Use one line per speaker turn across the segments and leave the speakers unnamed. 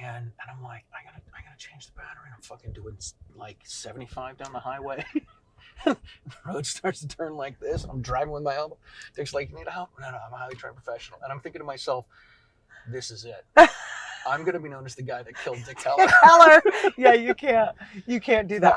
And I'm like, I gotta change the battery. And I'm fucking doing like 75 down the highway. The road starts to turn like this. I'm driving with my elbow. Dick's like, you need help? No, I'm a highly trained professional. And I'm thinking to myself, this is it. I'm going to be known as the guy that killed Dick Heller.
Heller. Yeah, you can't do that.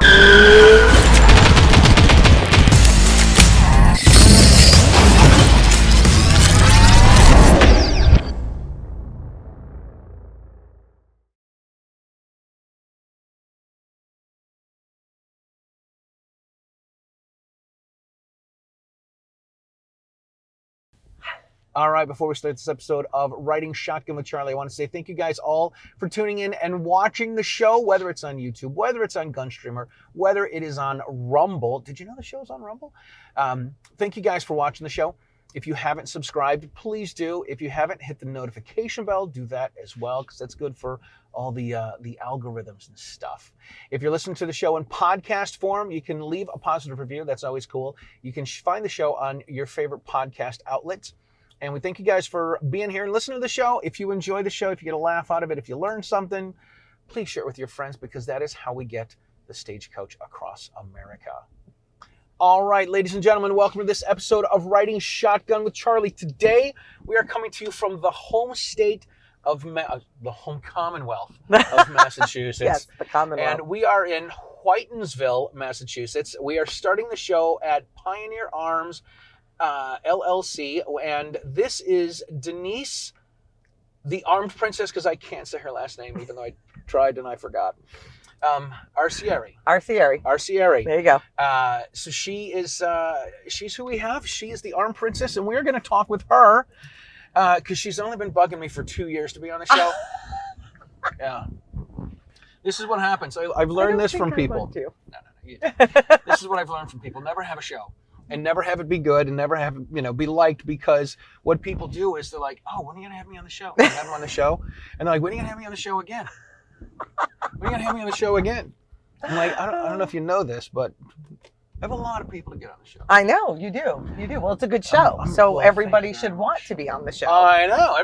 All right, before we start this episode of Writing Shotgun with Charlie, I want to say thank you guys all for tuning in and watching the show, whether it's on YouTube, whether it's on Gunstreamer, whether it is on Rumble. Did you know the show's on Rumble? Thank you guys for watching the show. If you haven't subscribed, please do. If you haven't hit the notification bell, do that as well, because that's good for all the algorithms and stuff. If you're listening to the show in podcast form, you can leave a positive review. That's always cool. You can find the show on your favorite podcast outlets. And we thank you guys for being here and listening to the show. If you enjoy the show, if you get a laugh out of it, if you learn something, please share it with your friends, because that is how we get the stagecoach across America. All right, ladies and gentlemen, welcome to this episode of Writing Shotgun with Charlie. Today, we are coming to you from the home state of the home Commonwealth of Massachusetts.
Yes, the Commonwealth.
And we are in Whitinsville, Massachusetts. We are starting the show at Pioneer Arms LLC, and this is Denise, the Armed Princess, because I can't say her last name, even though I tried and I forgot. Arcieri.
There you go.
So she is, she's who we have. She is the Armed Princess, and we're going to talk with her because she's only been bugging me for 2 years to be on the show. Yeah. This is what happens. I've learned this from people. No. This is what I've learned from people. Never have a show. And never have it be good, and never have it, be liked, because what people do is they're like, oh, when are you going to have me on the show? And have them on the show. And they're like, when are you going to have me on the show again? When are you going to have me on the show again? I'm like, I don't know if you know this, but I have a lot of people to get on the show.
I know, you do. Well, it's a good show. So everybody should want to be on the show.
I know.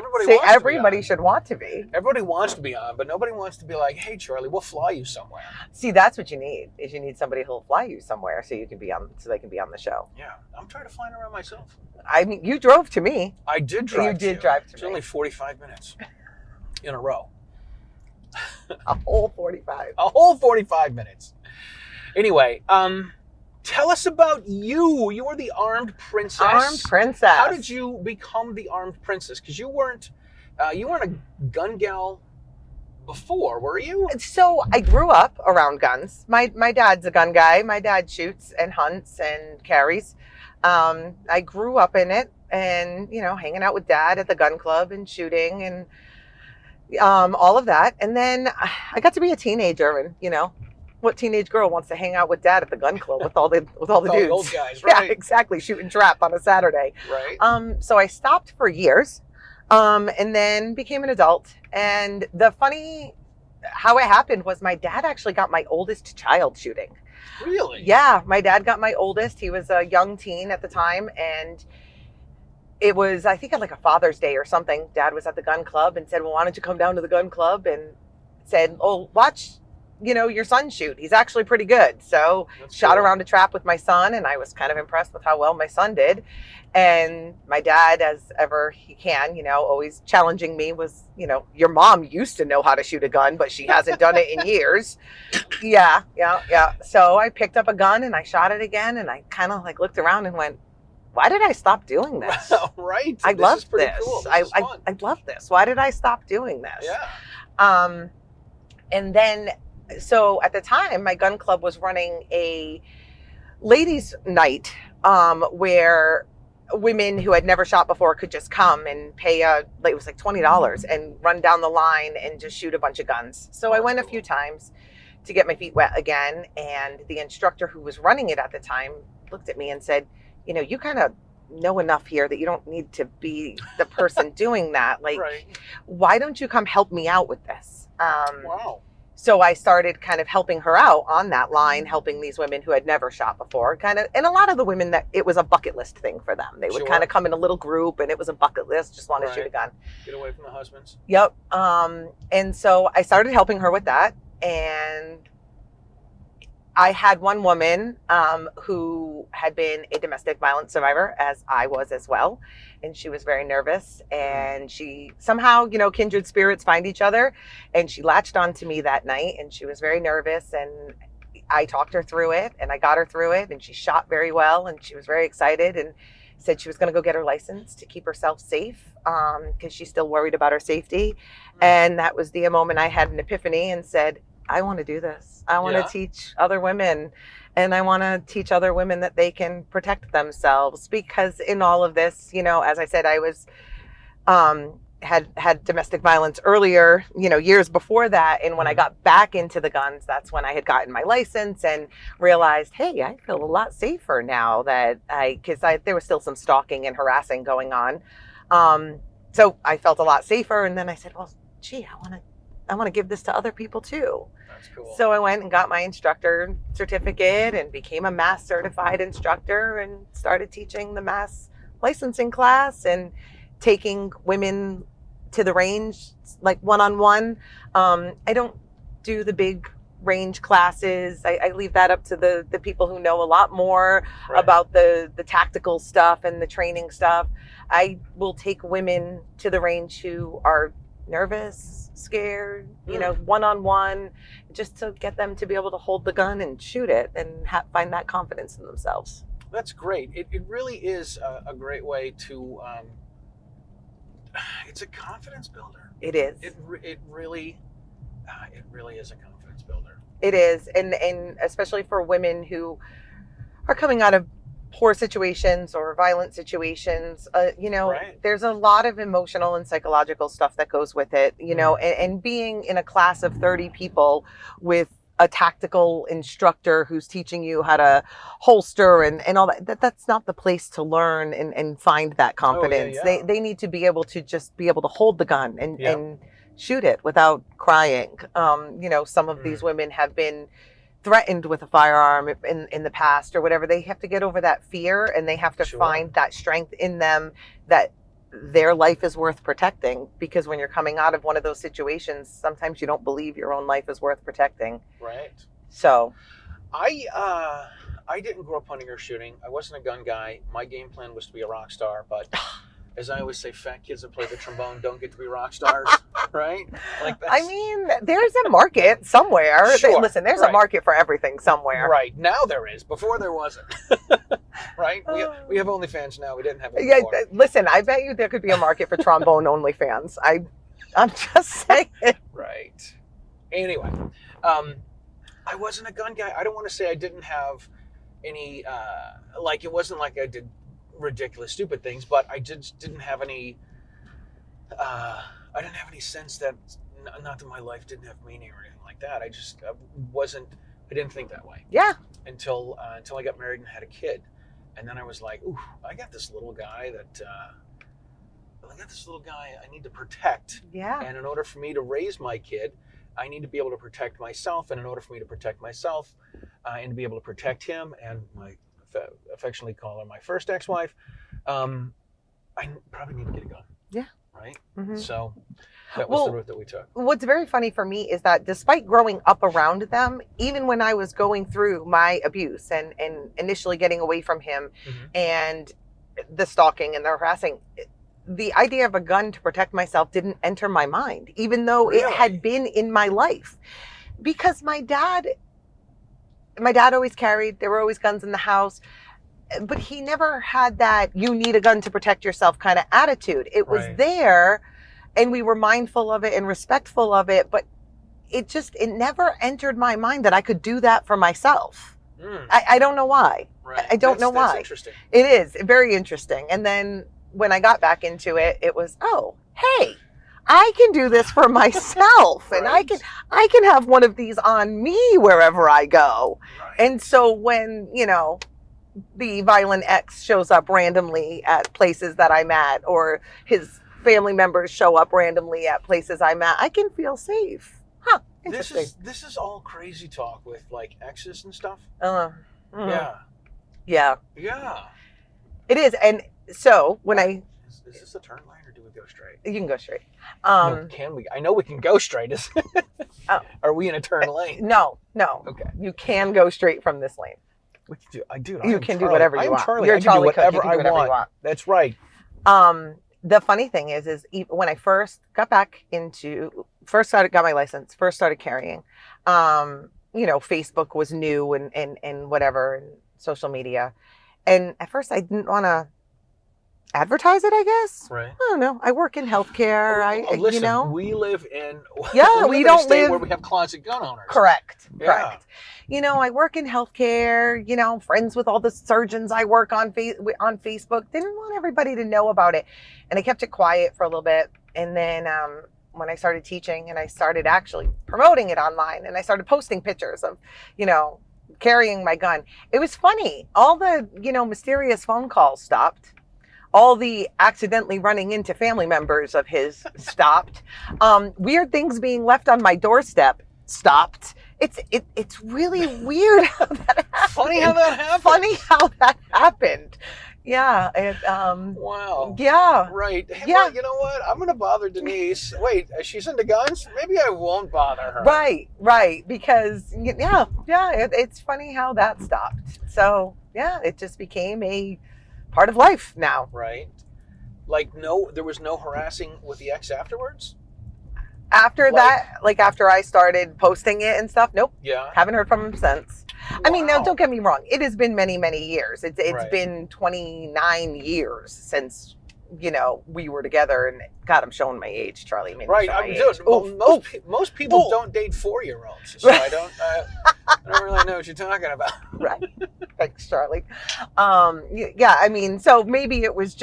Everybody should want to be.
Everybody wants to be on, but nobody wants to be like, hey, Charlie, we'll fly you somewhere.
See, that's what you need, is you need somebody who'll fly you somewhere so they can be on the show.
Yeah. I'm tired of flying around myself.
I mean, you drove to me.
I did drive
You did drive to me.
It's only 45 minutes in a row.
A whole 45.
A whole 45 minutes. Anyway, tell us about you. You were the Armed Princess.
Armed Princess.
How did you become the Armed Princess? Because you weren't a gun gal before, were you?
So I grew up around guns. My dad's a gun guy. My dad shoots and hunts and carries. I grew up in it, and hanging out with Dad at the gun club and shooting and all of that. And then I got to be a teenager, and what teenage girl wants to hang out with Dad at the gun club with all the dudes?
The old guys, right?
Yeah, exactly. Shooting trap on a Saturday.
Right.
So I stopped for years, and then became an adult. And how it happened was my dad actually got my oldest child shooting.
Really?
Yeah, my dad got my oldest. He was a young teen at the time, and it was, I think, at like a Father's Day or something. Dad was at the gun club and said, well, why don't you come down to the gun club? And said, oh, watch your son shoot. He's actually pretty good. So shot around a trap with my son, and I was kind of impressed with how well my son did. And my dad, as ever he can, always challenging me, was, your mom used to know how to shoot a gun, but she hasn't done it in years. Yeah. So I picked up a gun and I shot it again, and I kind of like looked around and went, why did I stop doing this?
Right.
I love this.
Cool.
I love this. Why did I stop doing this?
Yeah.
And then, so at the time, my gun club was running a ladies' night where women who had never shot before could just come and pay it was like $20 and run down the line and just shoot a bunch of guns. So I went a few times to get my feet wet again. And the instructor who was running it at the time looked at me and said, you kind of know enough here that you don't need to be the person doing that. Like,
right.
Why don't you come help me out with this?
Wow.
So I started kind of helping her out on that line, helping these women who had never shot before, kind of, and a lot of the women that it was a bucket list thing for them. They would
Sure.
kind of come in a little group and it was a bucket list, just want to shoot a
Right.
gun.
Get away from the husbands.
Yep. And so I started helping her with that. And I had one woman who had been a domestic violence survivor, as I was as well. And she was very nervous. And she somehow, you know, kindred spirits find each other. And she latched onto me that night. And she was very nervous. And I talked her through it. And I got her through it. And she shot very well. And she was very excited. And said she was going to go get her license to keep herself safe because she's still worried about her safety. And that was the moment I had an epiphany and said, I want to do this. I want to teach other women, and I want to teach other women that they can protect themselves, because in all of this, you know, as I said, I was had domestic violence earlier, you know, years before that. And when I got back into the guns, that's when I had gotten my license and realized, hey, I feel a lot safer now that because there was still some stalking and harassing going on. So I felt a lot safer. And then I said, well, gee, I want to give this to other people too.
That's cool.
So I went and got my instructor certificate and became a mass certified instructor and started teaching the mass licensing class and taking women to the range, like one-on-one. I don't do the big range classes. I leave that up to the people who know a lot more about the tactical stuff and the training stuff. I will take women to the range who are nervous, scared, you know, one-on-one, just to get them to be able to hold the gun and shoot it and find that confidence in themselves.
That's great. It really is a great way to, it's a confidence builder.
It is.
It really is a confidence builder.
It is. And especially for women who are coming out of poor situations or violent situations, you know, there's a lot of emotional and psychological stuff that goes with it, you know, and being in a class of 30 people with a tactical instructor who's teaching you how to holster and all that's not the place to learn and find that confidence. They need to be able to just be able to hold the gun and shoot it without crying. You know, some of these women have been threatened with a firearm in the past or whatever. They have to get over that fear, and they have to find that strength in them that their life is worth protecting, because when you're coming out of one of those situations, sometimes you don't believe your own life is worth protecting.
Right.
So
I didn't grow up hunting or shooting. I wasn't a gun guy. My game plan was to be a rock star, but as I always say, fat kids that play the trombone don't get to be rock stars, right? Like that's...
I mean, there's a market somewhere.
Sure,
Listen, there's a market for everything somewhere.
Right. Now there is. Before there wasn't. Right? We have OnlyFans now. We didn't have it before.
Listen, I bet you there could be a market for trombone OnlyFans. I'm just saying.
Right. Anyway, I wasn't a gun guy. I don't want to say I didn't have any, like, it wasn't like I did ridiculous, stupid things, but I just didn't have any, I didn't have any sense that, not that my life didn't have meaning or anything like that. I just I didn't think that way.
Yeah.
Until I got married and had a kid. And then I was like, ooh, I got this little guy I need to protect.
Yeah.
And in order for me to raise my kid, I need to be able to protect myself. And in order for me to protect myself and to be able to protect him and my affectionately call her my first ex-wife, I probably need to get a gun. Yeah. Right? Mm-hmm. So that was the route that we took. What's
very funny for me is that despite growing up around them, even when I was going through my abuse and initially getting away from him and the stalking and the harassing, the idea of a gun to protect myself didn't enter my mind, even though it had been in my life. Because my dad always carried, there were always guns in the house, but he never had that you need a gun to protect yourself kind of attitude. It was there, and we were mindful of it and respectful of it, but it never entered my mind that I could do that for myself. I don't know why. I don't know why.
That's interesting.
It is very interesting. And then when I got back into it, it was, oh, hey, I can do this for myself, and I can have one of these on me wherever I go. And so when, you know, the violent ex shows up randomly at places that I'm at, or his family members show up randomly at places I'm at, I can feel safe.
This is all crazy talk with like exes and stuff.
Yeah.
Yeah.
It is. And so when
is this a turn lane or do we go straight?
You can go straight.
No, can we? I know we can go straight. Are we in a turn lane?
No.
Okay.
You can go straight from this lane.
What you do?
You can do whatever you want.
Charlie.
You're
I can
Charlie
do whatever
Cook. You can do whatever
I
you
want.
want.
That's right.
The funny thing is when I first got got my license, first started carrying, Facebook was new and whatever, and social media. And at first I didn't want to advertise it, I guess.
Right.
I don't know. I work in healthcare.
Listen, we live in
we don't
in a state
live
where we have closet gun owners.
Correct.
Yeah.
I work in healthcare, friends with all the surgeons I work on Facebook. Didn't want everybody to know about it. And I kept it quiet for a little bit. And then when I started teaching and I started actually promoting it online and I started posting pictures of, carrying my gun, it was funny. All the, mysterious phone calls stopped. All the accidentally running into family members of his stopped. Weird things being left on my doorstep stopped. It's really weird how that happened. Funny how that happened. Yeah.
Wow.
Yeah.
Right. Hey,
yeah.
Well, you know what? I'm going to bother Denise. Wait, she's into guns? Maybe I won't bother her.
Right. Because, it's funny how that stopped. So, yeah, it just became a part of life now.
Right. There was no harassing with the ex afterwards?
After that, after I started posting it and stuff, nope.
Yeah.
Haven't heard from him since.
Wow.
I mean, now don't get me wrong. It has been many, many years. It's
right.
been 29 years since, we were together. And God, I'm showing my age, Charlie.
Right. Most people don't date 4-year-olds. So I don't really know what you're talking about.
Right. Thanks, Charlie. Yeah, I mean, so maybe it was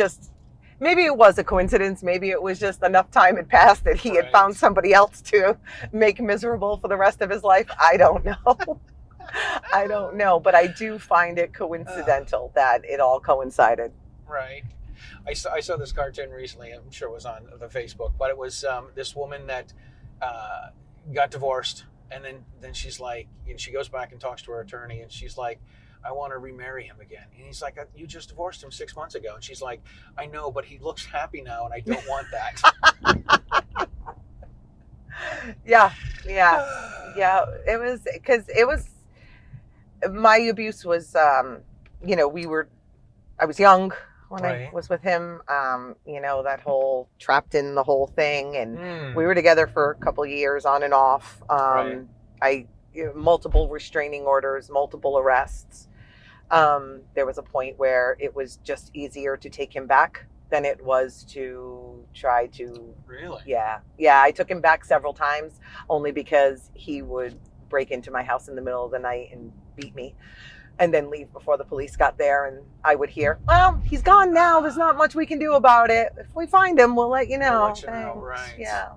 a coincidence. Maybe it was just enough time had passed that he had found somebody else to make miserable for the rest of his life. I don't know. But I do find it coincidental that it all coincided.
Right. I saw this cartoon recently. I'm sure it was on the Facebook, but it was this woman that got divorced, and then she's like, she goes back and talks to her attorney, and she's like, I want to remarry him again. And he's like, you just divorced him 6 months ago. And she's like, I know, but he looks happy now, and I don't want that.
Yeah. It was because my abuse was, I was young when I was with him, that whole trapped in the whole thing. And we were together for a couple of years on and off. Multiple restraining orders, multiple arrests. There was a point where it was just easier to take him back than it was to try to...
Really?
Yeah. I took him back several times only because he would break into my house in the middle of the night and beat me and then leave before the police got there. And I would hear, well, he's gone now. There's not much we can do about it. If we find him, we'll let you know.
Right.
Yeah.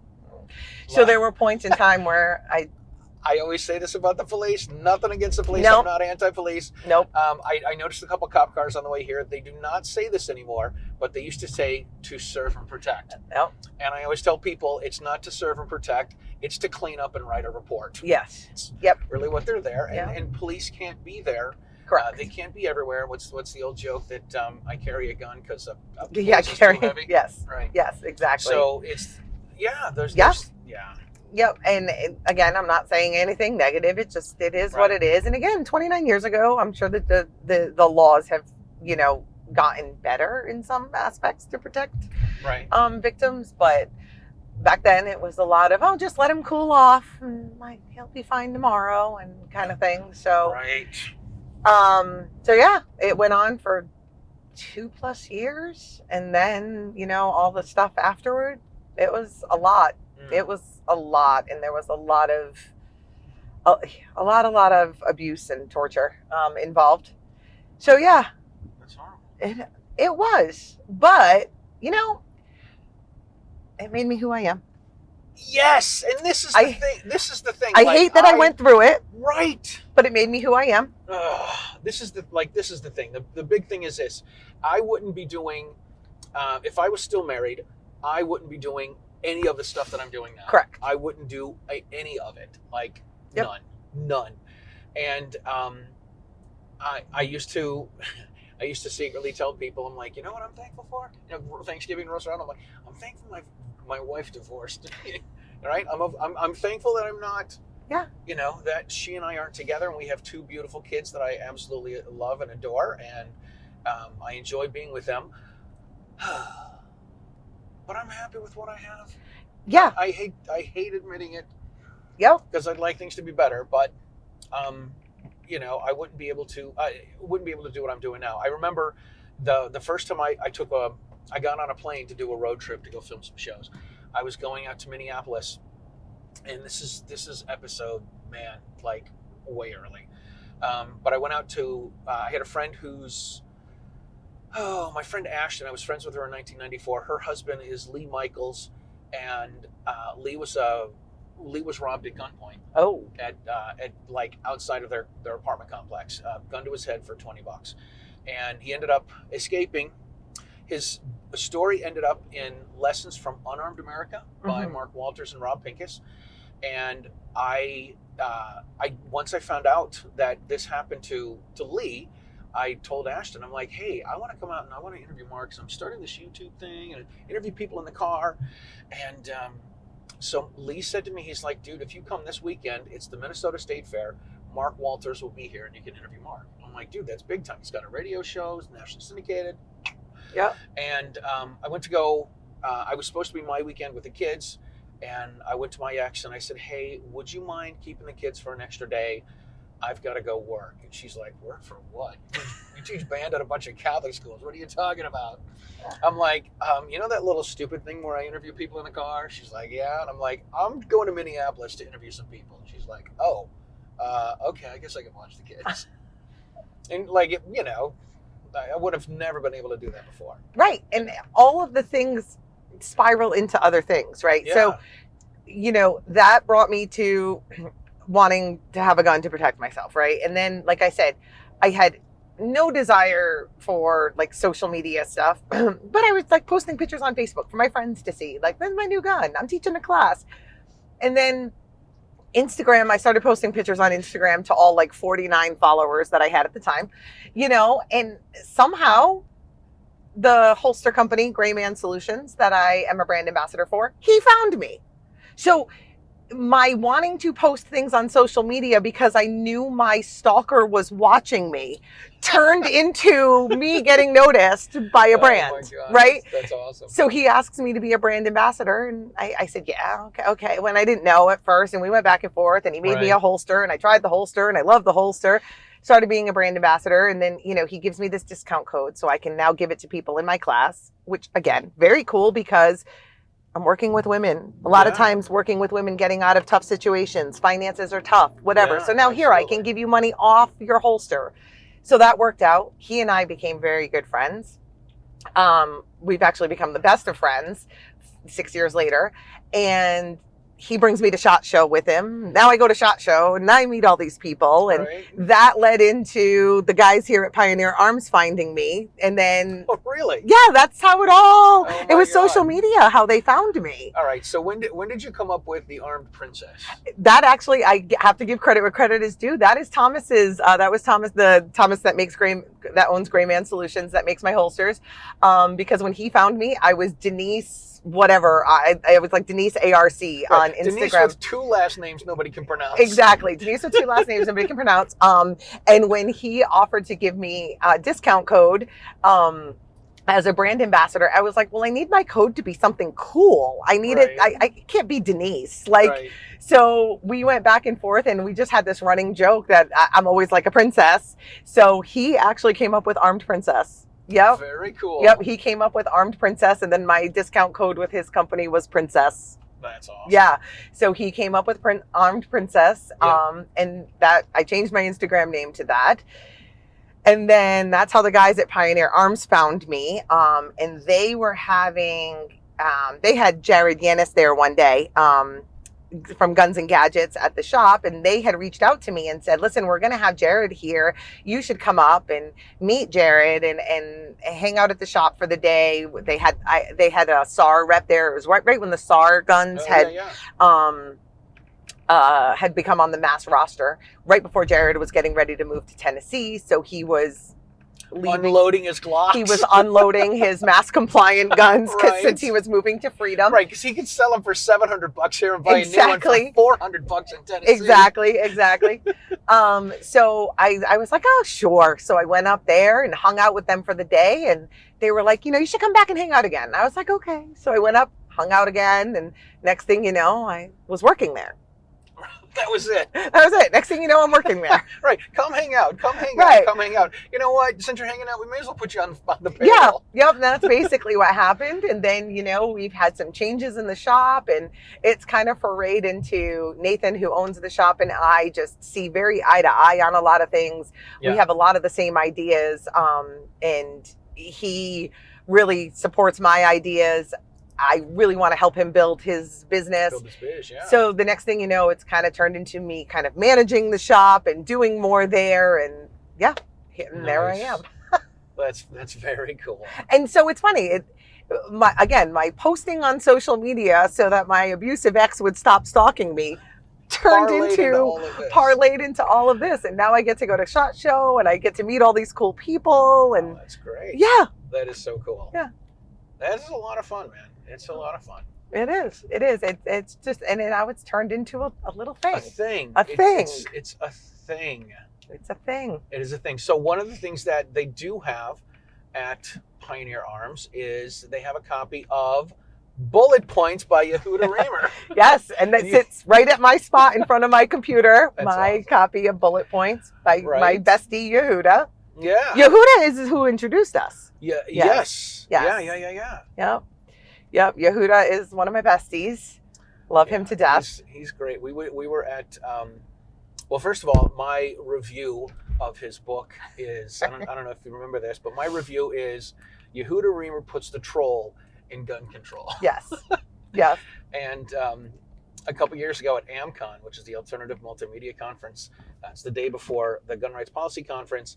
So there were points in time where
I always say this about the police. Nothing against the police.
Nope.
I'm not anti-police.
Nope.
I noticed a couple cop cars on the way here. They do not say this anymore, but they used to say to serve and protect.
Nope.
And I always tell people it's not to serve and protect. It's to clean up and write a report.
Yes.
It's
yep.
really what they're there.
Yeah.
And police can't be there.
Correct.
They can't be everywhere. What's the old joke that I carry a gun because a
police is too heavy? Yes.
Right.
Yes, exactly.
So it's, there's
Yep. And again, I'm not saying anything negative. It is what it is. And again, 29 years ago, I'm sure that the laws have, gotten better in some aspects to protect victims. But back then it was a lot of, just let him cool off and he'll be fine tomorrow and kind of thing. So, it went on for 2+ years. And then, all the stuff afterward, it was a lot. It was a lot, and there was a lot of abuse and torture involved. So
that's horrible.
It was, but it made me who I am.
Yes, and this is the thing. This is the thing.
I hate that I went through it.
Right.
But it made me who I am.
This is the thing. The big thing is this. I wouldn't be doing, if I was still married, I wouldn't be doing any of the stuff that I'm doing now.
Correct.
I wouldn't do any of it. Like
Yep.
none. And I used to secretly tell people, I'm like, you know what I'm thankful for? You know, Thanksgiving rolls around, I'm like, I'm thankful my wife divorced. Right? I'm thankful that I'm not.
Yeah.
You know, that she and I aren't together, and we have two beautiful kids that I absolutely love and adore, and I enjoy being with them. But I'm happy with what I have.
Yeah.
I hate admitting it.
Yep.
Because I'd like things to be better, but you know, I wouldn't be able to do what I'm doing now. I remember the first time I got on a plane to do a road trip to go film some shows. I was going out to Minneapolis, and this is episode, man, like way early. But I went out to I had a friend my friend Ashton. I was friends with her in 1994. Her husband is Lee Michaels, and Lee was robbed at gunpoint.
Oh.
At like outside of their apartment complex, gun to his head for $20, and he ended up escaping. His story ended up in Lessons from Unarmed America by Mark Walters and Rob Pincus, and I once I found out that this happened to Lee, I told Ashton, I'm like, hey, I want to come out and I want to interview Mark, because I'm starting this YouTube thing and interview people in the car. And so Lee said to me, he's like, dude, if you come this weekend, it's the Minnesota State Fair. Mark Walters will be here and you can interview Mark. I'm like, dude, that's big time. He's got a radio show, he's nationally syndicated.
Yeah.
And I went to go, I was supposed to be my weekend with the kids, and I went to my ex and I said, hey, would you mind keeping the kids for an extra day? I've got to go work. And she's like, work for what? You teach band at a bunch of Catholic schools. What are you talking about? I'm like, you know that little stupid thing where I interview people in the car? She's like, yeah. And I'm like, I'm going to Minneapolis to interview some people. And she's like, oh, okay, I guess I can watch the kids. And like, you know, I would have never been able to do that before.
Right. And all of the things spiral into other things, right?
Yeah.
So, you know, that brought me to wanting to have a gun to protect myself, right? And then, like I said, I had no desire for like social media stuff, but I was like posting pictures on Facebook for my friends to see, like, this is my new gun, I'm teaching a class. And then Instagram, I started posting pictures on Instagram to all like 49 followers that I had at the time, you know, and somehow the holster company, Gray Man Solutions, that I am a brand ambassador for, he found me. So my wanting to post things on social media because I knew my stalker was watching me turned into me getting noticed by a brand,
my God,
right?
That's awesome.
So he asks me to be a brand ambassador, and I said, yeah, okay. When I didn't know at first, and we went back and forth, and he made me a holster, and I tried the holster, and I loved the holster. Started being a brand ambassador, and then, you know, he gives me this discount code so I can now give it to people in my class, which, again, very cool, because I'm working with women. A lot of times working with women getting out of tough situations. Finances are tough, whatever. So now here I can give you money off your holster. So that worked out. He and I became very good friends. We've actually become the best of friends 6 years later. And he brings me to SHOT Show with him. Now I go to SHOT Show and I meet all these people. And that led into the guys here at Pioneer Arms finding me. And then...
Oh, really?
Yeah, that's how it all... it was social media, how they found me.
All right. So when did you come up with the Armed Princess?
That actually, I have to give credit where credit is due. That is Thomas's... that was Thomas that makes that owns Gray Man Solutions, that makes my holsters. Because when he found me, I was Denise... whatever, I was like Denise Arcieri on Instagram.
Denise with two last names nobody can pronounce.
Exactly, Denise with two last names nobody can pronounce. And when he offered to give me a discount code as a brand ambassador, I was like, well, I need my code to be something cool. I need it. I can't be Denise. Like, so we went back and forth, and we just had this running joke that I'm always like a princess. So he actually came up with Armed Princess. Yep.
Very cool.
Yep. He came up with Armed Princess, and then my discount code with his company was Princess.
That's awesome.
Yeah. So he came up with Armed Princess. And that I changed my Instagram name to that. And then that's how the guys at Pioneer Arms found me. And they were having, they had Jared Yanis there one day. from Guns and Gadgets at the shop, and they had reached out to me and said, listen, we're going to have Jared here. You should come up and meet Jared and hang out at the shop for the day. They had a SAR rep there. It was right when the SAR guns had become on the mass roster, right before Jared was getting ready to move to Tennessee. So he was
unloading his Glocks.
He was unloading his mass compliant guns since he was moving to Freedom.
Right, because he could sell them for $700 here and buy a new one for $400 in Tennessee.
Exactly. So I was like, oh, sure. So I went up there and hung out with them for the day, and they were like, you should come back and hang out again. And I was like, okay. So I went up, hung out again, and next thing you know, I was working there.
That was it.
Next thing you know, I'm working there.
Right. Come hang out. Come hang out. You know what? Since you're hanging out, we may as well put you on the payroll.
Yeah. Yep. That's basically what happened. And then, we've had some changes in the shop, and it's kind of forayed into Nathan, who owns the shop, and I just see very eye to eye on a lot of things. Yeah. We have a lot of the same ideas. And he really supports my ideas. I really want to help him build his business. So the next thing you know, it's kind of turned into me kind of managing the shop and doing more there. And there I am.
That's very cool.
And so it's funny. My posting on social media so that my abusive ex would stop stalking me parlayed into all of this. And now I get to go to SHOT Show, and I get to meet all these cool people. And
that's great.
Yeah.
That is so cool.
Yeah.
That is a lot of fun, man. It's a lot of fun.
It is. It's just, and now it's turned into a little thing.
It's a thing.
It's a thing.
It is a thing. So one of the things that they do have at Pioneer Arms is they have a copy of Bullet Points by Yehuda Remer.
Yes, and that sits right at my spot in front of my computer. Awesome. Copy of Bullet Points by my bestie Yehuda.
Yeah.
Yehuda is who introduced us.
Yeah. Yes. Yeah.
Yep. Yehuda is one of my besties. Love him to death.
He's great. We were at, well, first of all, my review of his book is, I don't know if you remember this, but my review is Yehuda Remer puts the troll in gun control.
Yes. Yes.
And a couple years ago at AMCON, which is the Alternative Multimedia Conference, it's the day before the Gun Rights Policy Conference.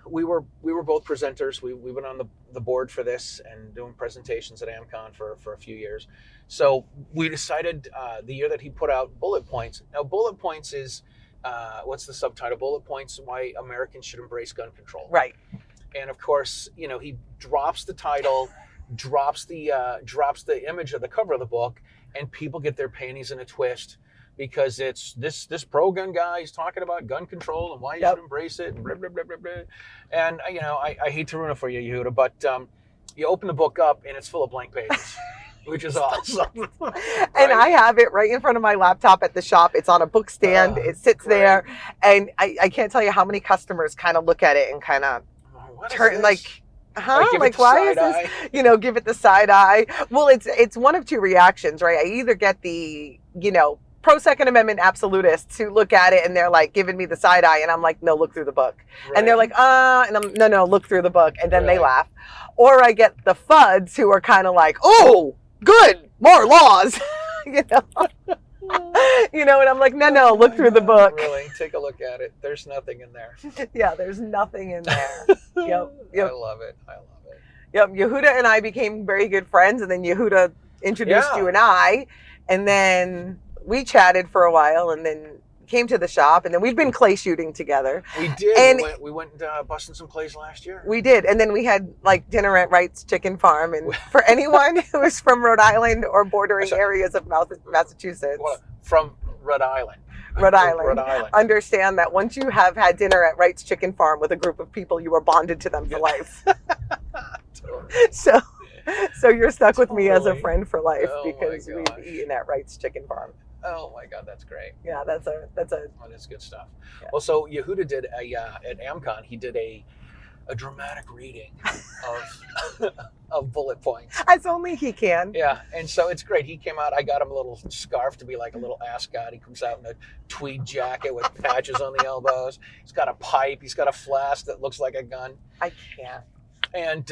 We were both presenters. We've been on the board for this and doing presentations at AMCON for a few years. So we decided the year that he put out Bullet Points. Now, Bullet Points is what's the subtitle? Bullet Points: Why Americans Should Embrace Gun Control.
Right.
And of course, he drops the title, drops the image of the cover of the book, and people get their panties in a twist. Because it's this pro-gun guy is talking about gun control and why you should embrace it and blah, blah, blah, blah, blah. And, I hate to ruin it for you, Yehuda, but you open the book up and it's full of blank pages, which is awesome.
And I have it right in front of my laptop at the shop. It's on a book stand. It sits there. And I can't tell you how many customers kind of look at it and kind of turn like... Like why is this? Give it the side eye. Well, it's one of two reactions, right? I either get the, pro-Second Amendment absolutists who look at it and they're like giving me the side eye, and I'm like, no, look through the book. Right. And they're like, and I'm no, look through the book, and then they laugh. Or I get the FUDs who are kind of like, oh, good, more laws, and I'm like, no, look through the book.
Really, take a look at it. There's nothing in there.
Yeah, there's nothing in there. Yep.
I love it.
Yep. Yehuda and I became very good friends, and then Yehuda introduced you and I, and then we chatted for a while, and then came to the shop, and then we've been clay shooting together.
We did. And we went busting some clays last year.
We did, and then we had dinner at Wright's Chicken Farm. And for anyone who is from Rhode Island or bordering areas of Massachusetts,
from Rhode Island.
Rhode Island. Understand that once you have had dinner at Wright's Chicken Farm with a group of people, you are bonded to them for life. So you're stuck with me as a friend for life because we've eaten at Wright's Chicken Farm.
Oh my God, that's great.
Yeah, that's
good stuff. Yeah. Well, so Yehuda did at AMCON, he did a dramatic reading of Bullet Points.
As only he can.
Yeah, and so it's great. He came out, I got him a little scarf to be like a little ascot. He comes out in a tweed jacket with patches on the elbows. He's got a pipe. He's got a flask that looks like a gun.
I can't.
And,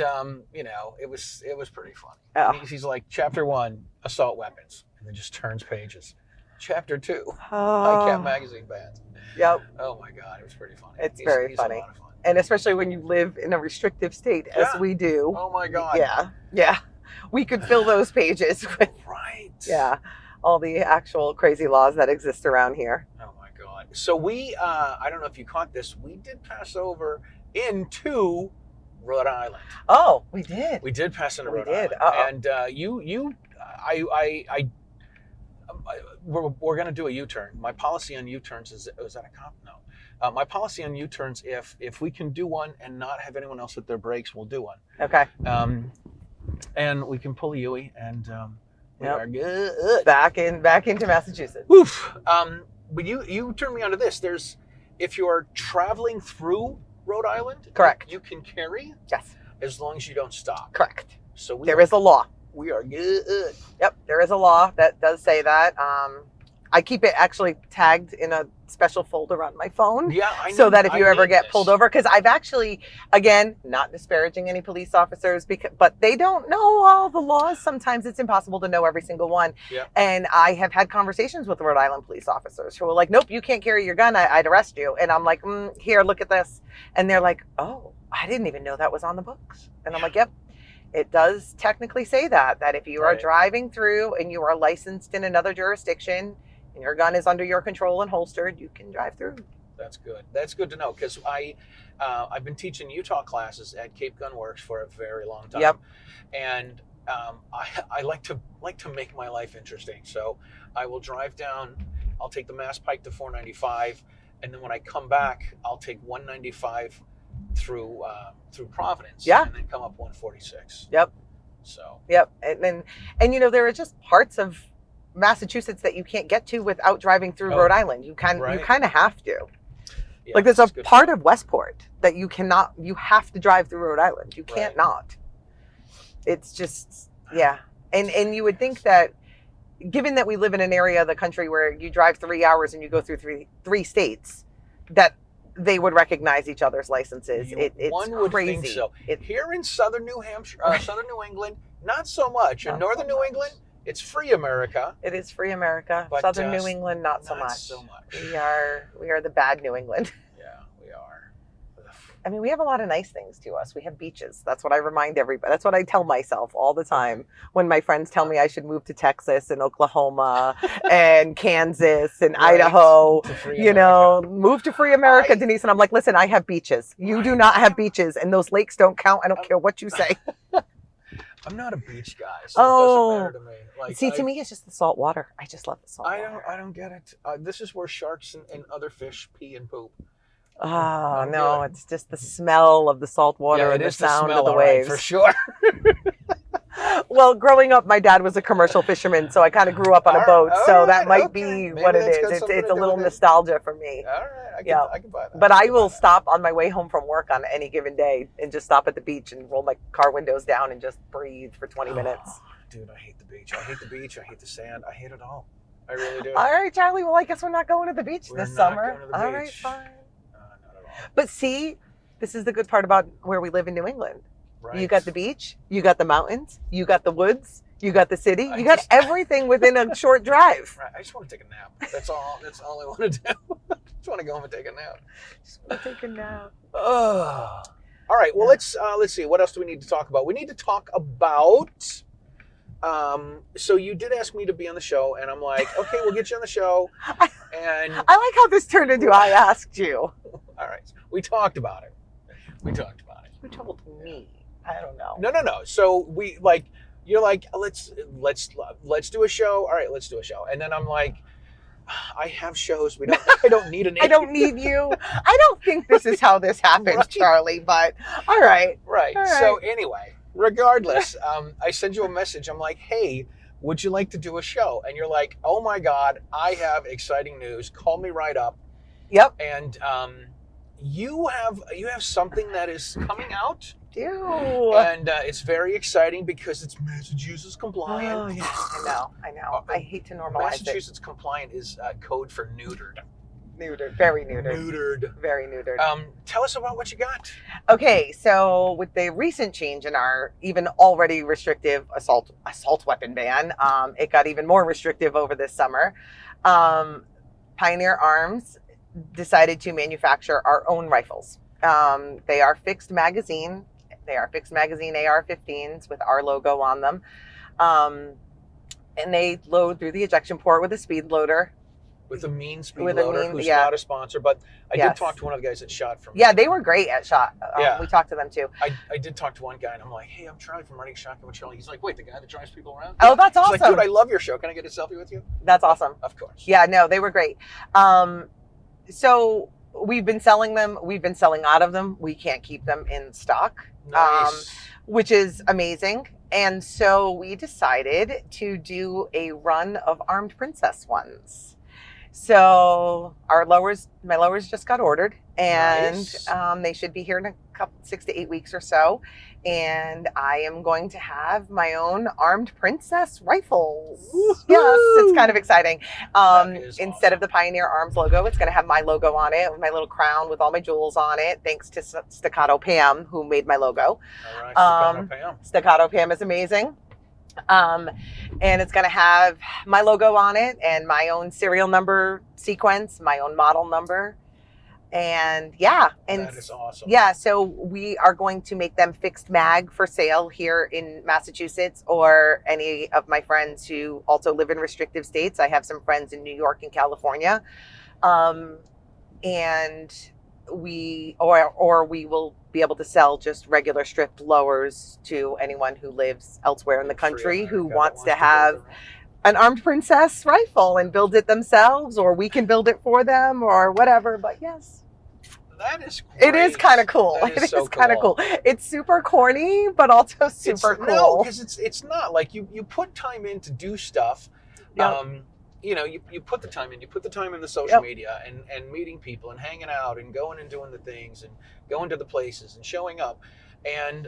it was pretty funny.
Oh.
He's like, Chapter 1, assault weapons. and then just turns pages. Chapter 2.
Oh.
Cat magazine bans.
Yep.
Oh my God, it was pretty funny.
It's very funny.
A lot of fun.
And especially when you live in a restrictive state, as we do.
Oh my God.
Yeah. We could fill those pages with all the actual crazy laws that exist around here.
Oh my God. So we, I don't know if you caught this, we did pass over into Rhode Island.
Oh, we did.
We did pass into Rhode
Island.
And we're going to do a U-turn. My policy on U-turns is that a cop? No. My policy on U-turns, if we can do one and not have anyone else hit their brakes, we'll do one.
Okay.
And we can pull a Yui, and we are good.
Back into Massachusetts.
Oof. But you turn me onto this. If you're traveling through Rhode Island,
correct,
you can carry.
Yes.
As long as you don't stop.
Correct.
So
there is a law.
We are good.
Yep, there is a law that does say that. I keep it actually tagged in a special folder on my phone.
Yeah,
so that if you ever get pulled over, because I've actually, again, not disparaging any police officers, but they don't know all the laws. Sometimes it's impossible to know every single one.
Yeah.
And I have had conversations with Rhode Island police officers who are like, nope, you can't carry your gun. I'd arrest you. And I'm like, here, look at this. And they're like, oh, I didn't even know that was on the books. And I'm like, yep. It does technically say that if you are driving through and you are licensed in another jurisdiction and your gun is under your control and holstered, you can drive through.
That's good. That's good to know, because I've been teaching Utah classes at Cape Gun Works for a very long time.
Yep.
And I like to make my life interesting. So I will drive down, I'll take the Mass Pike to 495, and then when I come back, I'll take 195 through Providence, and then come up 146.
Yep.
So.
Yep. And you know, there are just parts of Massachusetts that you can't get to without driving through Rhode Island. You kind of have to. Yeah, like there's a part of Westport that you have to drive through Rhode Island. You can't not. It's just, And you would think that, given that we live in an area of the country where you drive 3 hours and you go through three states, that they would recognize each other's licenses. It's
one would
crazy.
Think so. Here in southern New Hampshire, southern New England, not so much. In northern New England, it's free America.
It is free America. But southern New England, not so much. We are the bad New England.
Yeah, we are.
I mean, we have a lot of nice things to us. We have beaches. That's what I remind everybody. That's what I tell myself all the time when my friends tell me I should move to Texas and Oklahoma and Kansas and Idaho. You know, move to free America, Denise. And I'm like, listen, I have beaches. You do not have beaches, and those lakes don't count. I don't care what you say.
I'm not a beach guy, so it doesn't matter to me. Like,
to me, it's just the salt water. I just love the salt water.
I don't get it. This is where sharks and other fish pee and poop.
Oh, no, it's just the smell of the salt water and the sound of the waves.
For sure.
Well, growing up, my dad was a commercial fisherman, so I kind of grew up on a boat, so that might be what it is. It's a little nostalgia for me.
All right, I can buy that.
But I will stop on my way home from work on any given day and just stop at the beach and roll my car windows down and just breathe for 20 minutes.
Dude, I hate the beach. I hate the beach. I hate the sand. I hate it all. I really do.
All right, Charlie. Well, I guess we're not going to the beach this summer. All right, fine. But see, this is the good part about where we live in New England. Right. You got the beach, you got the mountains, you got the woods, you got the city, you got everything within a short drive.
Right. I just want to take a nap. That's all I want to do. I just want to go home and take a nap.
Just want to take a nap.
All right. Well, let's see. What else do we need to talk about? We need to talk about. So you did ask me to be on the show, and I'm like, okay, we'll get you on the show. And
I like how this turned into I asked you.
All right. We talked about it. Who
told me? I don't know.
No. So you're like, let's do a show. All right, let's do a show. And then I'm like, I have shows. I don't need an agent.
I don't need you. I don't think this is how this happens, right. Charlie, but all right.
Right. So anyway, regardless, I send you a message. I'm like, hey, would you like to do a show? And you're like, oh my God, I have exciting news. Call me right up.
Yep.
And you have something that is coming out.
And
it's very exciting because it's Massachusetts compliant.
Oh, yes. I know. I hate to normalize
Massachusetts compliant is code for neutered.
Neutered, very neutered.
Neutered.
Very neutered.
Tell us about what you got.
Okay, so with the recent change in our even already restrictive assault weapon ban, it got even more restrictive over this summer. Pioneer Arms decided to manufacture our own rifles. They are fixed magazine. They are fixed magazine AR-15s with our logo on them. And they load through the ejection port with a speed loader.
With a mean speed loader, who's not a sponsor, but I did talk to one of the guys that shot from.
Yeah, they were great at shot. We talked to them too.
I did talk to one guy, and I'm like, hey, I'm Charlie from Writing Shotgun with Charlie. He's like, wait, the guy that drives people around?
Oh, that's awesome.
He's like, dude, I love your show. Can I get a selfie with you?
That's awesome.
Of course.
Yeah, no, they were great. So we've been selling them. We've been selling out of them. We can't keep them in stock,
Nice.
Which is amazing. And so we decided to do a run of Armed Princess ones. So my lowers just got ordered, and
Nice.
They should be here in a couple 6 to 8 weeks or so. And I am going to have my own Armed Princess rifles.
Woo-hoo!
Yes, it's kind of exciting.
Instead
Awesome. Of the Pioneer Arms logo, it's going to have my logo on it, with my little crown with all my jewels on it. Thanks to Staccato Pam, who made my logo.
All right, Staccato Pam.
Staccato Pam is amazing. And it's going to have my logo on it and my own serial number sequence, my own model number. And that
is awesome.
Yeah, so we are going to make them fixed mag for sale here in Massachusetts, or any of my friends who also live in restrictive states. I have some friends in New York and California. And we will be able to sell just regular stripped lowers to anyone who lives elsewhere in the country who wants to have an Armed Princess rifle and build it themselves, or we can build it for them, or whatever. But yes,
that is great.
it is kind of cool.
It is so
kind of cool. It's super corny, but also super cool.
No, because it's not like you put time in to do stuff.
Yep.
You put the time in. You put the time in the social media and meeting people and hanging out and going and doing the things and going to the places and showing up and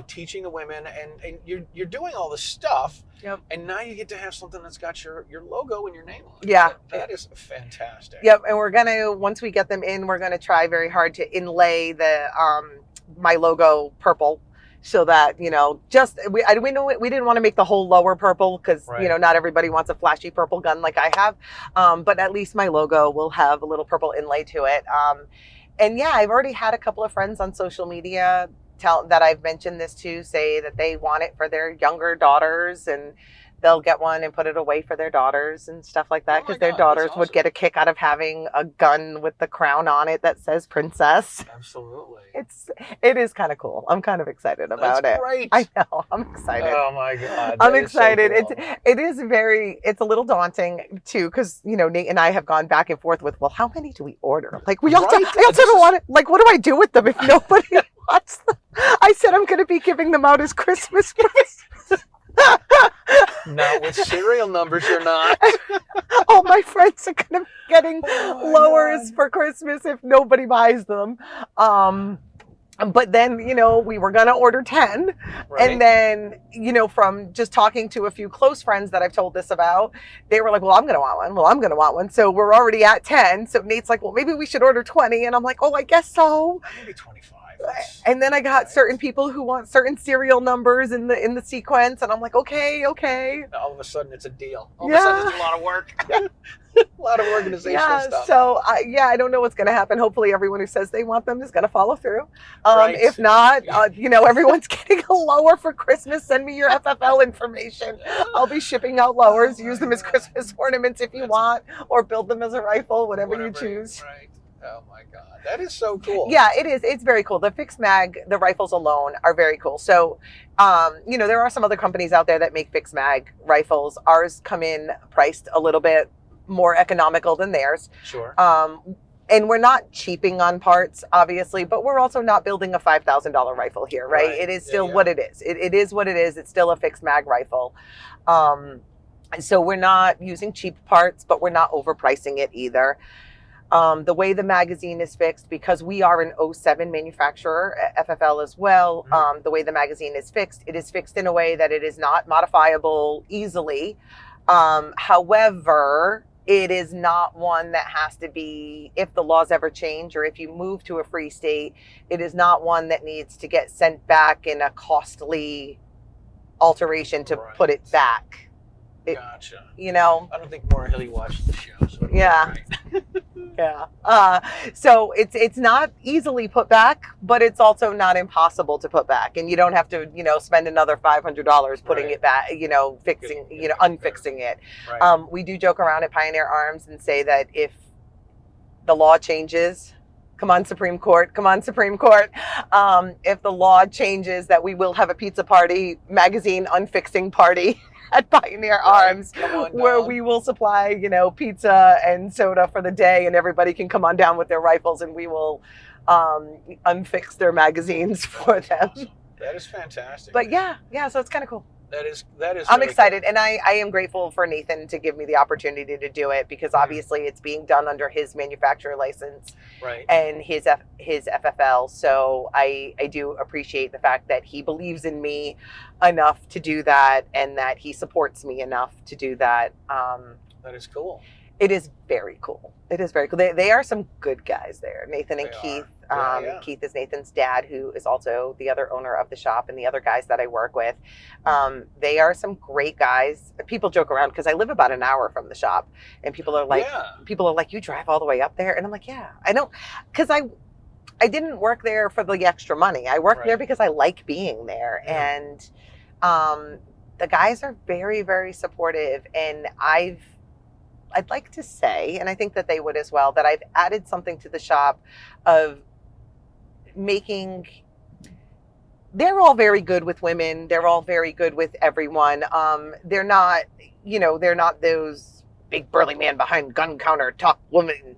teaching the women and you're doing all this stuff.
Yep.
And now you get to have something that's got your logo and your name on it.
Yeah.
That is fantastic.
Yep. And we're gonna, once we get them in, we're gonna try very hard to inlay the my logo purple, so that we didn't want to make the whole lower purple because not everybody wants a flashy purple gun like I have, but at least my logo will have a little purple inlay to it. And yeah, I've already had a couple of friends on social media that I've mentioned this to say that they want it for their younger daughters, and they'll get one and put it away for their daughters and stuff like that, because their daughters would get a kick out of having a gun with the crown on it that says princess.
Absolutely.
It is kind of cool. I'm kind of excited about
That's
it.
Great.
I know. I'm excited.
Oh my God.
I'm excited.
So cool.
It's a little daunting too, because Nate and I have gone back and forth with, well, how many do we order? Like I also don't want it. Like, what do I do with them if nobody wants them? I said I'm going to be giving them out as Christmas presents.
Not with serial numbers, you're not.
All my friends are going to be getting lowers for Christmas if nobody buys them. But then, we were going to order 10. Right. And then, from just talking to a few close friends that I've told this about, they were like, well, I'm going to want one. Well, I'm going to want one. So we're already at 10. So Nate's like, well, maybe we should order 20. And I'm like, oh, I guess so.
Maybe 25.
And then I got certain people who want certain serial numbers in the sequence, and I'm like, okay.
All of a sudden, it's a deal. All of a sudden, it's a lot of work. A lot of organizational stuff.
So I don't know what's going to happen. Hopefully, everyone who says they want them is going to follow through.
Right.
If not, everyone's getting a lower for Christmas. Send me your FFL information. I'll be shipping out lowers. Use them as Christmas ornaments if you want, or build them as a rifle, whatever you choose.
Right. Oh my God, that is so cool.
Yeah, it is. It's very cool. The fixed mag, the rifles alone are very cool. So, there are some other companies out there that make fixed mag rifles. Ours come in priced a little bit more economical than theirs.
Sure.
And we're not cheaping on parts, obviously, but we're also not building a $5,000 rifle here, right? It is still what it is. It is what it is. It's still a fixed mag rifle. So we're not using cheap parts, but we're not overpricing it either. The do the magazine is fixed, because we are an 07 manufacturer, FFL as well, the way the magazine is fixed, it is fixed in a way that it is not modifiable easily. However, it is not one that has to be, if the laws ever change or if you move to a free state, it is not one that needs to get sent back in a costly alteration to put it back.
Gotcha.
You know?
I don't think Maura Hilly watched the show. So
yeah.
Right.
Yeah. So it's not easily put back, but it's also not impossible to put back. And you don't have to, spend another $500 putting it back, fixing, unfixing it. Right. We do joke around at Pioneer Arms and say that if the law changes, come on, Supreme Court. If the law changes, that we will have a pizza party, magazine unfixing party at Pioneer Arms, where we will supply, pizza and soda for the day, and everybody can come on down with their rifles, and we will unfix their magazines for them.
Awesome. That is fantastic.
But yeah, so it's kind of cool.
That is.
I'm
really
excited,
cool.
And I am grateful for Nathan to give me the opportunity to do it, because obviously it's being done under his manufacturer license,
right,
and his FFL. So I do appreciate the fact that he believes in me enough to do that, and that he supports me enough to do that.
That is cool.
It is very cool. They are some good guys there, Nathan and Keith. Keith is Nathan's dad, who is also the other owner of the shop, and the other guys that I work with. They are some great guys. People joke around because I live about an hour from the shop, and people are like, you drive all the way up there? And I'm like, yeah, I don't, because I didn't work there for the extra money. I worked there because I like being there. Yeah. And the guys are very, very supportive, and I'd like to say, and I think that they would as well, that I've added something to the shop of making, they're all very good with women. They're all very good with everyone. They're not, they're not those big burly man behind gun counter talk woman,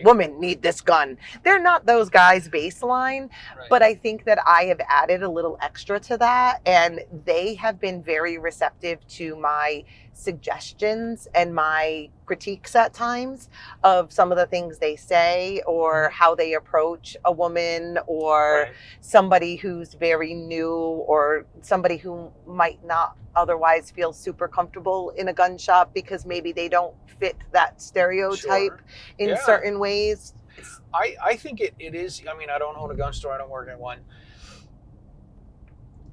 women need this gun. They're not those guys baseline, but I think that I have added a little extra to that, and they have been very receptive to my suggestions and my critiques at times of some of the things they say, or how they approach a woman, or somebody who's very new, or somebody who might not otherwise feel super comfortable in a gun shop because maybe they don't fit that stereotype in certain ways.
I think it is. I mean, I don't own a gun store. I don't work at one.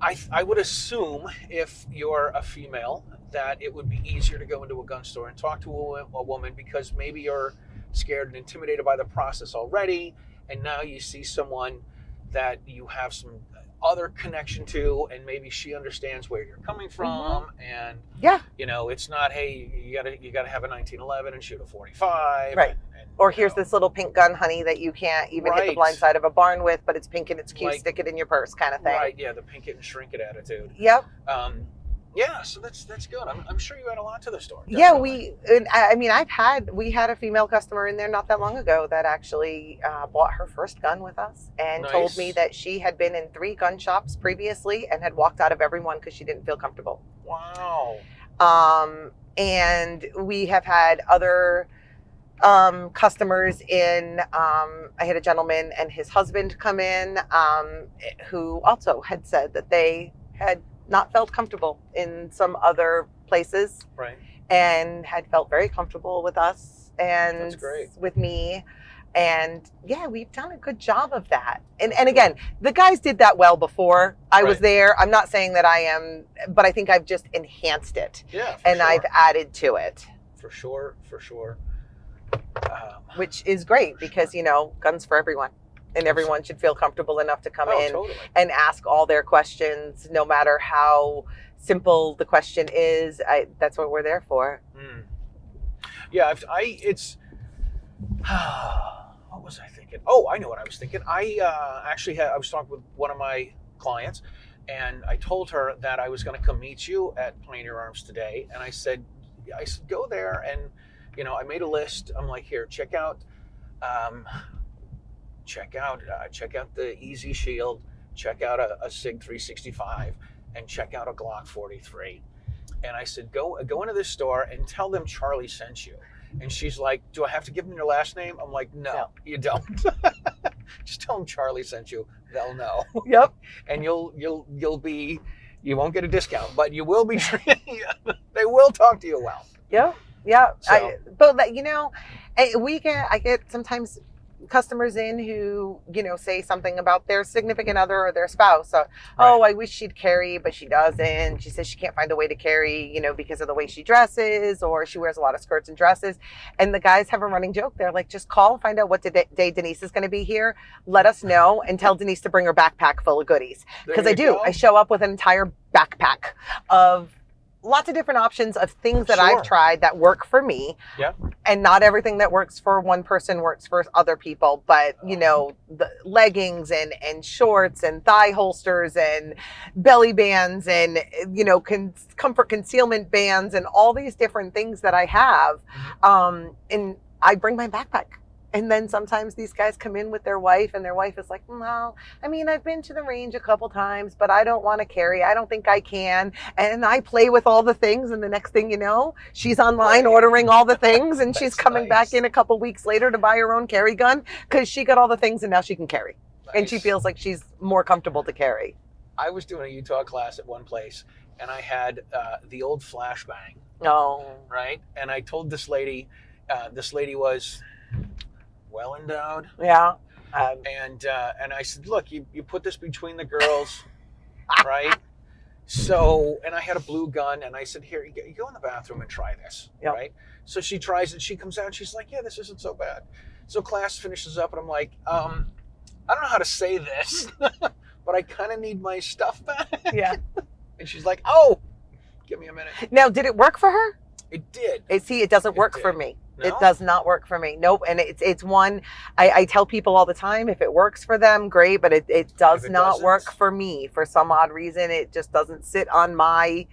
I would assume if you're a female that it would be easier to go into a gun store and talk to a woman, because maybe you're scared and intimidated by the process already, and now you see someone that you have some other connection to, and maybe she understands where you're coming from, and it's not, hey, you gotta have a 1911 and shoot a 45,
right? Or here's this little pink gun, honey, that you can't even hit the blind side of a barn with, but it's pink and it's cute, stick it in your purse, kind of thing.
Right? Yeah, the pink it and shrink it attitude.
Yep.
Yeah, so that's good. I'm sure you add a lot to the store.
Definitely. Yeah, we had a female customer in there not that long ago that actually bought her first gun with us, and told me that she had been in 3 gun shops previously and had walked out of every one because she didn't feel comfortable.
Wow.
And we have had other customers in. I had a gentleman and his husband come in who also had said that they had not felt comfortable in some other places, and had felt very comfortable with us and with me. And yeah, we've done a good job of that. And again, the guys did that well before I was there. I'm not saying that I am, but I think I've just enhanced it.
Yeah,
and I've added to it.
For sure.
Which is great because, guns for everyone. And everyone should feel comfortable enough to come in and ask all their questions, no matter how simple the question is. That's what we're there for.
Yeah, what was I thinking? Oh, I know what I was thinking. I was talking with one of my clients, and I told her that I was going to come meet you at Pioneer Arms today. And I said, go there, and I made a list. I'm like, here, check out the Easy Shield, check out a SIG 365, and check out a Glock 43. And I said, go into this store and tell them Charlie sent you. And she's like, do I have to give them your last name? I'm like, no. You don't. Just tell them Charlie sent you. They'll know.
Yep.
And you won't get a discount, but you will be. They will talk to you well.
Yep. Yeah.
So.
I get sometimes customers in who, say something about their significant other or their spouse. So, oh, I wish she'd carry, but she doesn't. She says she can't find a way to carry, because of the way she dresses, or she wears a lot of skirts and dresses. And the guys have a running joke. They're like, just call and find out what day Denise is going to be here. Let us know and tell Denise to bring her backpack full of goodies. Because I do.
Go.
I show up with an entire backpack of lots of different options of things that I've tried that work for me.
Yeah.
And not everything that works for one person works for other people. But, the leggings and shorts and thigh holsters and belly bands and, comfort concealment bands and all these different things that I have. And I bring my backpack. And then sometimes these guys come in with their wife, and their wife is like, well, I've been to the range a couple times, but I don't want to carry. I don't think I can. And I play with all the things. And the next thing you know, she's online ordering all the things. And she's coming back in a couple weeks later to buy her own carry gun because she got all the things and now she can carry. Nice. And she feels like she's more comfortable to carry.
I was doing a Utah class at one place, and I had the old flashbang.
Oh.
Right? And I told this lady was well endowed.
Yeah.
And I said, look, you put this between the girls, right? So, and I had a blue gun, and I said, here, you go in the bathroom and try this, right? So she tries it, she comes out, and she's like, yeah, this isn't so bad. So class finishes up, and I'm like, I don't know how to say this, but I kind of need my stuff back. Yeah. And she's like, oh, give me a minute.
Now, did it work for her?
It did.
It doesn't work for me. No? It does not work for me. Nope. And it's one, I tell people all the time, if it works for them, great, but it does not work for me. For some odd reason, it just doesn't sit on my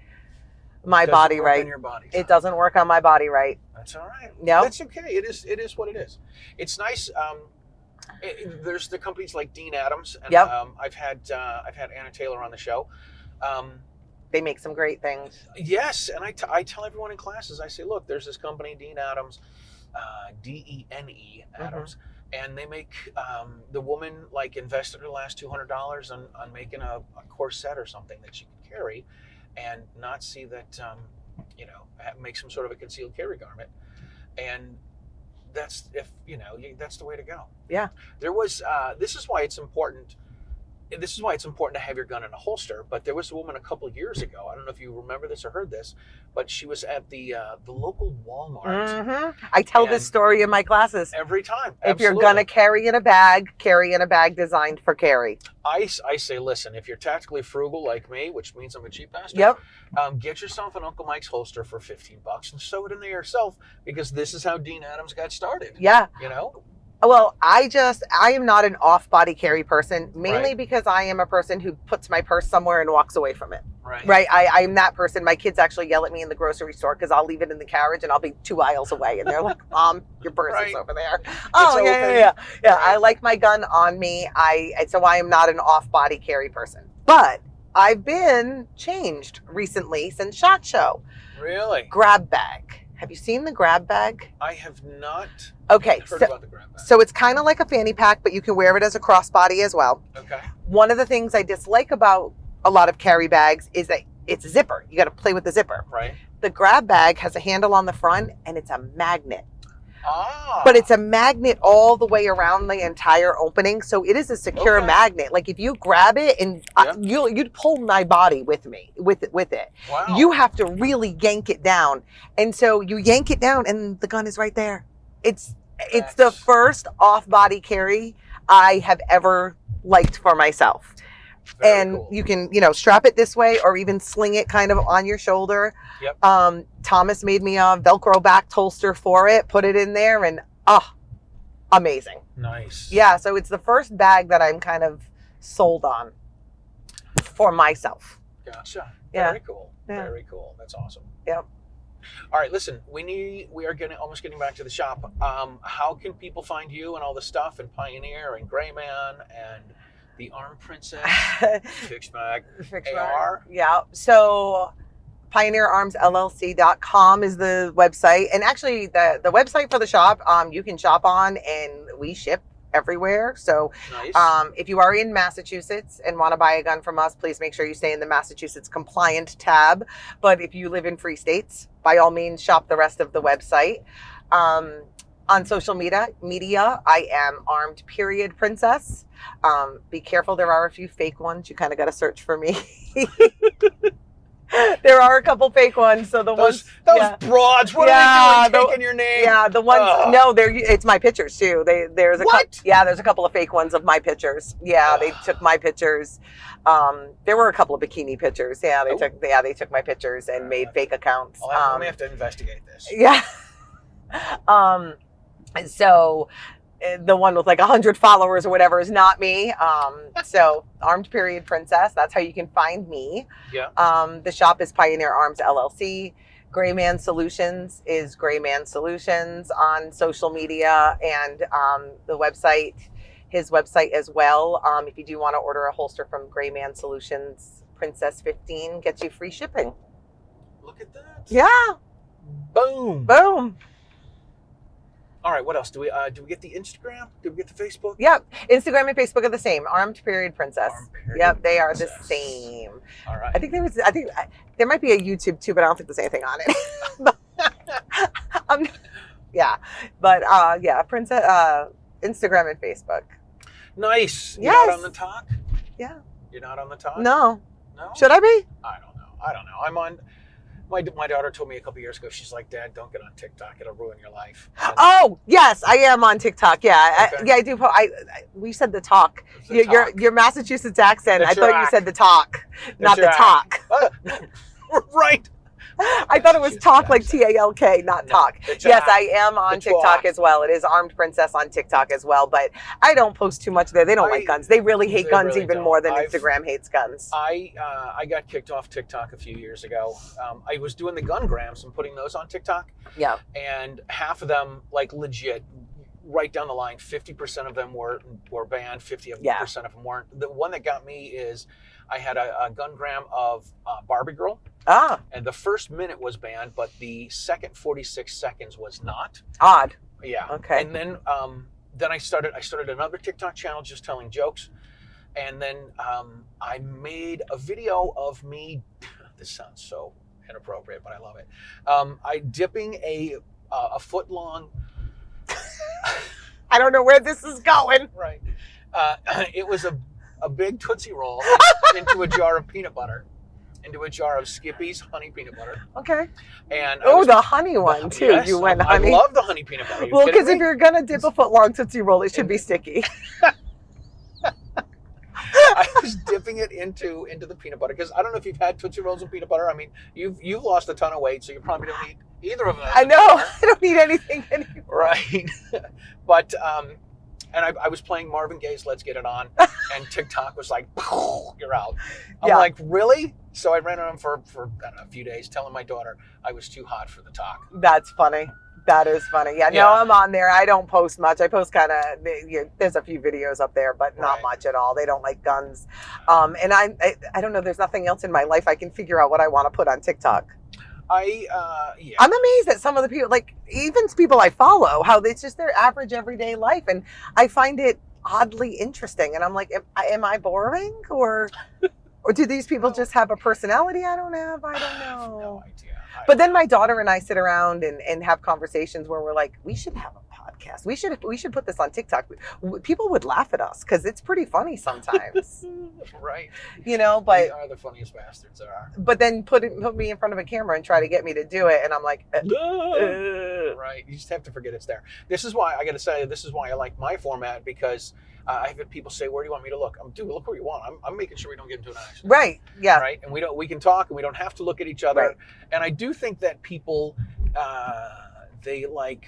body right.
On your body.
It doesn't work on my body right.
That's all right.
No,
that's okay. It is what it is. It's nice. There's the companies like Dean Adams, and I've had Anna Taylor on the show.
They make some great things.
Yes, and I tell everyone in classes, I say, look, there's this company, Dean Adams, DENE Adams, and they make, the woman invested her last $200 on making a corset or something that she can carry and not see that, make some sort of a concealed carry garment. And that's the way to go.
Yeah.
There was, this is why it's important to have your gun in a holster. But there was a woman a couple of years ago. I don't know if you remember this or heard this, but she was at the local Walmart.
Mm-hmm. I tell this story in my classes
every time.
If you're gonna carry in a bag designed for carry.
I say, listen, if you're tactically frugal like me, which means I'm a cheap bastard, get yourself an Uncle Mike's holster for $15 and sew it in there yourself, because this is how Dean Adams got started.
Yeah. Well, I am not an off-body carry person, mainly because I am a person who puts my purse somewhere and walks away from it. Right. I'm that person. My kids actually yell at me in the grocery store because I'll leave it in the carriage and I'll be 2 aisles away. And they're like, Mom, your purse is over there. Oh, yeah. I like my gun on me. So I am not an off-body carry person. But I've been changed recently since SHOT Show.
Really?
Grab bag. Have you seen the grab bag?
I have not.
Okay,
heard about the grab bag.
So it's kind of like a fanny pack, but you can wear it as a crossbody as well.
Okay.
One of the things I dislike about a lot of carry bags is that it's a zipper. You got to play with the zipper.
Right.
The grab bag has a handle on the front, and it's a magnet.
Ah.
But it's a magnet all the way around the entire opening, so it is a secure magnet. Like if you grab it, and you'd pull my body with me with it.
Wow.
You have to really yank it down, and so you yank it down, and the gun is right there. It's the first off-body carry I have ever liked for myself. Very cool. You can, strap it this way or even sling it kind of on your shoulder.
Yep.
Thomas made me a Velcro backed holster for it, put it in there, and amazing.
Nice.
Yeah, so it's the first bag that I'm kind of sold on for myself.
Gotcha.
Yeah.
Very cool. Yeah. Very cool. That's awesome.
Yep.
All right, listen, we are almost getting back to the shop. How can people find you and all the stuff and Pioneer and Gray Man and the Arm Princess, Fixed Mag, AR?
Yeah. So Pioneer Arms LLC.com is the website. And actually the website for the shop, you can shop on, and we ship everywhere. So
Nice.
if you are in Massachusetts and want to buy a gun from us, please make sure you stay in the Massachusetts compliant tab. But if you live in free states, by all means, shop the rest of the website. On social media, I am armed.princess. Be careful. There are a few fake ones. You kind of got to search for me. There are a couple fake ones. So those
broads, what are they doing taking your name?
Yeah, the ones, it's my pictures too. There's a couple of fake ones of my pictures. Yeah, they took my pictures. There were a couple of bikini pictures. Yeah, they took my pictures and made fake accounts.
I may have to investigate this.
Yeah. So the one with like 100 followers or whatever is not me. So armed.princess, that's how you can find me.
Yeah.
The shop is Pioneer Arms LLC. Gray Man Solutions is Gray Man Solutions on social media, and the website, his website as well. If you do want to order a holster from Gray Man Solutions, Princess 15 gets you free shipping.
Look at that.
Yeah.
Boom.
Boom.
All right, what else? Do we get the Instagram? Do we get the Facebook?
Yep. Instagram and Facebook are the same. Armed.princess. Yep, they are the same.
All right.
I think there might be a YouTube too, but I don't think there's anything on it. Yeah. But Princess Instagram and Facebook.
Nice.
Yes.
You're not on the talk?
Yeah.
You're not on the talk?
No.
No?
Should I be?
I don't know. I'm on. My daughter told me a couple years ago, she's like, Dad, don't get on TikTok. It'll ruin your life.
Oh, yes, I am on TikTok. Yeah,
Okay.
I do. We said the talk. Your Massachusetts accent.
The
I thought you said the talk, not the
track.
talk.
Right.
I thought it was talk like TALK, not talk. Yes, I am on TikTok as well. It is Armed Princess on TikTok as well, but I don't post too much there. They don't like guns. They really hate guns even more than Instagram hates guns.
I got kicked off TikTok a few years ago. I was doing the gun grams and putting those on TikTok.
Yeah.
And half of them, like legit, right down the line, 50% of them were banned, 50% of them weren't. The one that got me is I had a gun gram of Barbie Girl.
Ah.
And the first minute was banned, but the second 46 seconds was not.
Odd.
Yeah.
Okay.
And then I started another TikTok channel just telling jokes. And then I made a video of me. This sounds so inappropriate, but I love it. I dipping a foot long.
I don't know where this is going.
Right. It was a big Tootsie Roll into a jar of peanut butter, into a jar of Skippy's honey peanut butter.
Okay.
And
the honey one too.
Yes,
you went honey.
I love the honey peanut butter.
Well, because if you're gonna dip a foot long Tootsie Roll, it should be sticky.
I was dipping it into the peanut butter because I don't know if you've had Tootsie Rolls with peanut butter. I mean, you've lost a ton of weight, so you probably don't eat either of them.
I know. I don't eat anything anymore.
Right. But and I was playing Marvin Gaye's "Let's Get It On," and TikTok was like, "You're out." I'm like, really? So I ran on for I don't know, a few days, telling my daughter I was too hot for the talk.
That's funny. That is funny. Yeah, no, I'm on there. I don't post much. I post kind of, there's a few videos up there, but not much at all. They don't like guns. And I don't know, there's nothing else in my life I can figure out what I want to put on TikTok. I'm amazed at some of the people, like even people I follow, how it's just their average everyday life. And I find it oddly interesting. And I'm like, am I boring? Or do these people just have a personality I don't have? I don't know.
No idea.
But then my daughter and I sit around and have conversations where we're like, we should have a podcast. We should put this on TikTok. People would laugh at us because it's pretty funny sometimes.
Right.
But
we are the funniest bastards there are.
But then put me in front of a camera and try to get me to do it, and I'm like,
right. You just have to forget it's there. This is why I got to say this is why I like my format, because I've had people say, "Where do you want me to look?" Dude, look where you want. I'm making sure we don't get into an accident.
Right. Yeah.
Right. And we can talk, and we don't have to look at each other.
Right.
And I do think that people, they like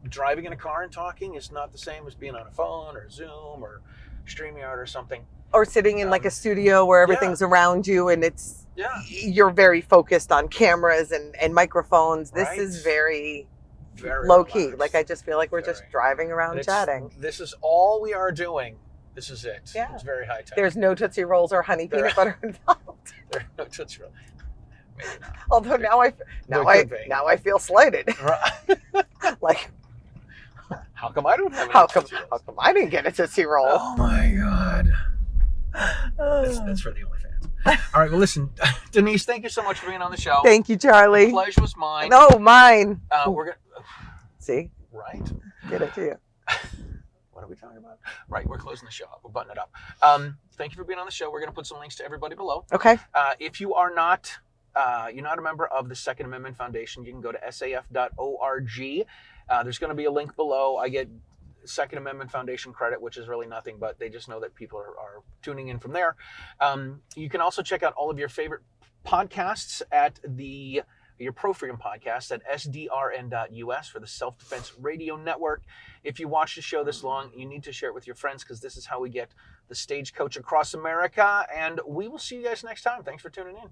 driving in a car and talking is not the same as being on a phone or Zoom or StreamYard or something.
Or sitting in like a studio where everything's around you and it's you're very focused on cameras and microphones. This is very low key.
Relaxed.
Like I just feel like we're just driving around chatting.
This is all we are doing. This is it.
Yeah.
It's very high tech.
There's no Tootsie Rolls or honey peanut butter involved.
There are no Tootsie Rolls. Maybe not.
Although now I feel slighted.
Right.
Like
How How come I don't have any
How come
Tootsie Rolls?
I didn't get a Tootsie Roll?
Oh my God. That's for the OnlyFans. All right, well, listen, Denise, thank you so much for being on the show.
Thank you, Charlie.
The pleasure was mine.
No, mine.
We're going to...
See?
Right.
Get it to you.
What are we talking about? Right, we're closing the show up. We're buttoning it up. Thank you for being on the show. We're going to put some links to everybody below.
Okay.
If you are not... you're not a member of the Second Amendment Foundation, you can go to saf.org. There's going to be a link below. I get Second Amendment Foundation credit, which is really nothing, but they just know that people are tuning in from there. You can also check out all of your favorite podcasts at your Pro Freedom podcast at sdrn.us for the Self-Defense Radio Network. If you watch the show this long, you need to share it with your friends because this is how we get the stagecoach across America. And we will see you guys next time. Thanks for tuning in.